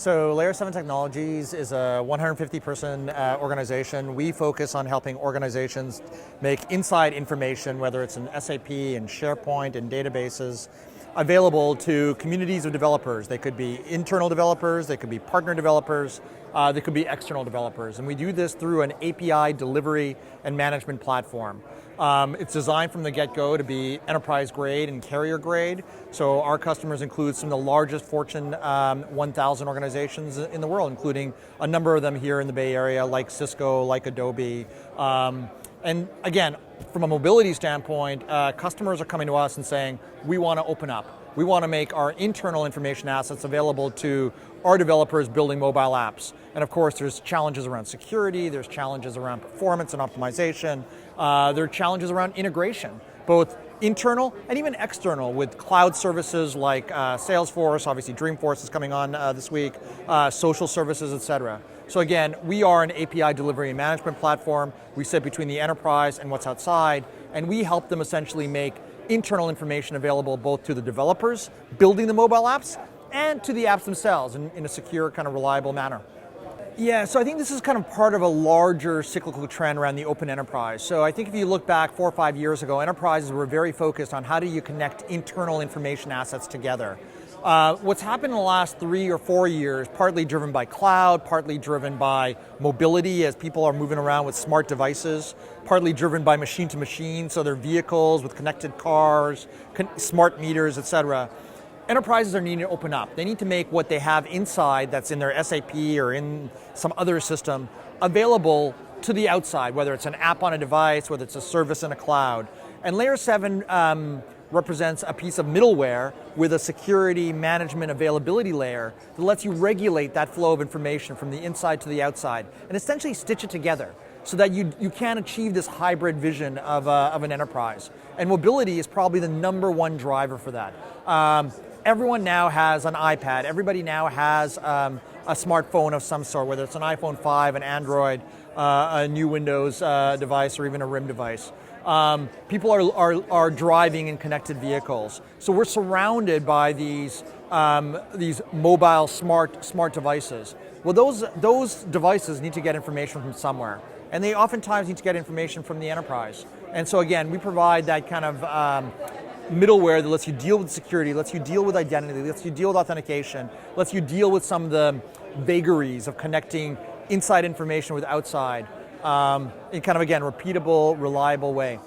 So Layer 7 Technologies is a 150-person organization. We focus on helping organizations make inside information, whether it's in SAP and SharePoint and databases, available to communities of developers. They could be internal developers, they could be partner developers, they could be external developers. And we do this through an API delivery and management platform. It's designed from the get-go to be enterprise grade and carrier grade. So our customers include some of the largest Fortune 1000 organizations in the world, including a number of them here in the Bay Area, like Cisco, like Adobe. And again, from a mobility standpoint, customers are coming to us and saying, we want to open up. We want to make our internal information assets available to our developers building mobile apps. And of course, there's challenges around security, there's challenges around performance and optimization, there are challenges around integration, both internal and even external with cloud services like Salesforce, obviously Dreamforce is coming on this week, social services, et cetera. So again, we are an API delivery and management platform. We sit between the enterprise and what's outside, and we help them essentially make internal information available both to the developers building the mobile apps and to the apps themselves in a secure, kind of reliable manner. Yeah, so I think this is kind of part of a larger cyclical trend around the open enterprise. So I think if you look back 4 or 5 years ago, enterprises were very focused on how do you connect internal information assets together. What's happened in the last 3 or 4 years, partly driven by cloud, partly driven by mobility as people are moving around with smart devices, partly driven by machine to machine, so their vehicles with connected cars, smart meters, et cetera. Enterprises are needing to open up. They need to make what they have inside that's in their SAP or in some other system available to the outside, whether it's an app on a device, whether it's a service in a cloud. And Layer 7 represents a piece of middleware with a security management availability layer that lets you regulate that flow of information from the inside to the outside and essentially stitch it together so that you can achieve this hybrid vision of an enterprise. And mobility is probably the #1 driver for that. Everyone now has an iPad. Everybody now has a smartphone of some sort, whether it's an iPhone 5, an Android, a new Windows device, or even a RIM device. People are driving in connected vehicles. So we're surrounded by these mobile smart devices. Well, those devices need to get information from somewhere. And they oftentimes need to get information from the enterprise. And so again, we provide that kind of middleware that lets you deal with security, lets you deal with identity, lets you deal with authentication, lets you deal with some of the vagaries of connecting inside information with outside in kind of, again, repeatable, reliable way.